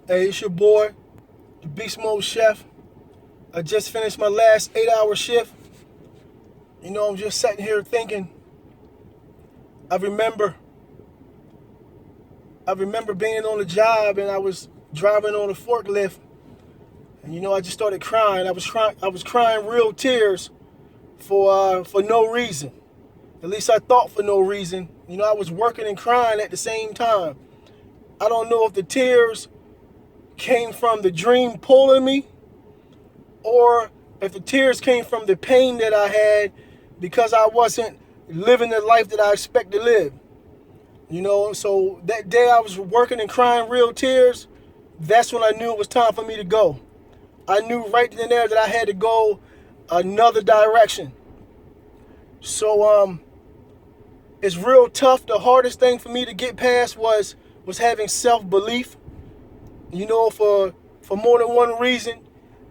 Hey, it's your boy, the Beast Mode Chef. I just finished my last 8-hour shift. I'm just sitting here thinking. I remember, I remember being on the job and I was driving on a forklift, and I just started crying. I was crying real tears for no reason. At least I thought for no reason. I was working and crying at the same time. I don't know if the tears came from the dream pulling me, or if the tears came from the pain that I had because I wasn't living the life that I expect to live. So that day I was working and crying real tears. That's when I knew it was time for me to go. I knew right then and there that I had to go another direction. So it's real tough. The hardest thing for me to get past was having self-belief. For more than one reason.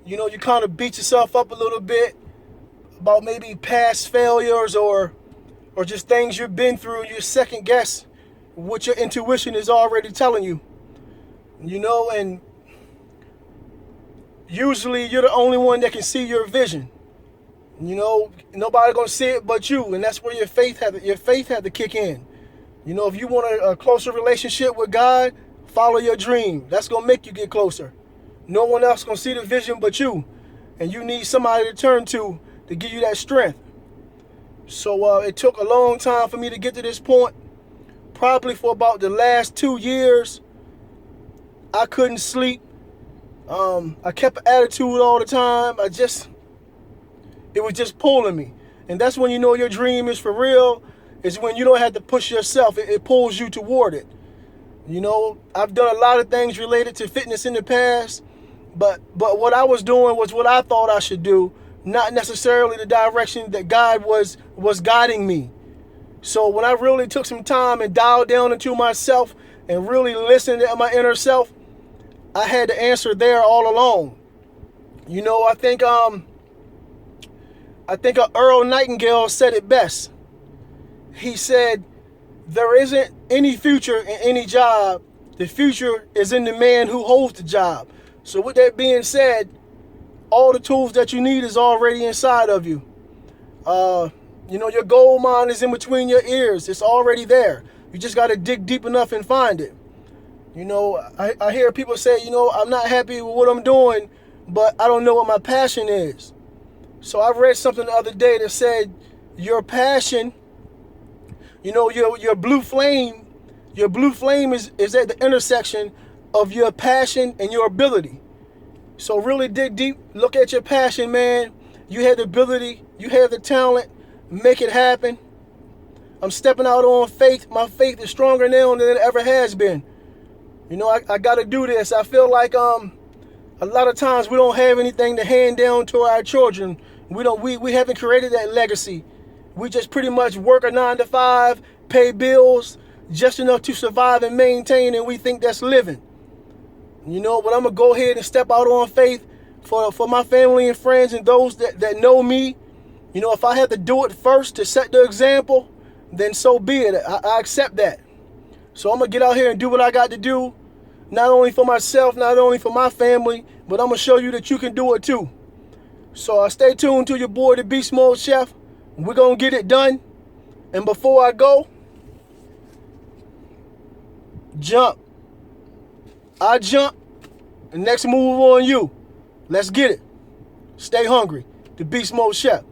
You kind of beat yourself up a little bit about maybe past failures or just things you've been through, and you second guess what your intuition is already telling you. And usually you're the only one that can see your vision. Nobody gonna see it but you, and that's where your faith had to kick in. If you want a closer relationship with God, follow your dream. That's gonna make you get closer. No one else gonna see the vision but you, and you need somebody to turn to give you that strength. So it took a long time for me to get to this point. Probably for about the last 2 years, I couldn't sleep. I kept an attitude all the time. It was just pulling me. And that's when you know your dream is for real, is when you don't have to push yourself. It pulls you toward it. I've done a lot of things related to fitness in the past, but what I was doing was what I thought I should do, not necessarily the direction that God was guiding me. So when I really took some time and dialed down into myself and really listened to my inner self, I had the answer there all along. I think Earl Nightingale said it best. He said, "There isn't any future in any job. The future is in the man who holds the job." So with that being said, all the tools that you need is already inside of you. Your gold mine is in between your ears. It's already there. You just got to dig deep enough and find it. I hear people say, I'm not happy with what I'm doing, but I don't know what my passion is. So I read something the other day that said your passion, your blue flame is at the intersection of your passion and your ability. So really dig deep, look at your passion, man. You have the ability, you have the talent, make it happen. I'm stepping out on faith. My faith is stronger now than it ever has been. I got to do this. I feel like a lot of times we don't have anything to hand down to our children. We haven't created that legacy. We just pretty much work a 9 to 5, pay bills, just enough to survive and maintain, and we think that's living. But I'm going to go ahead and step out on faith for my family and friends and those that know me. If I have to do it first to set the example, then so be it. I accept that. So I'm going to get out here and do what I got to do, not only for myself, not only for my family, but I'm going to show you that you can do it too. So stay tuned to your boy, the Beast Mode Chef. We're going to get it done. And before I go, jump. I jump. The next move on you. Let's get it. Stay hungry. The Beast Mode Chef.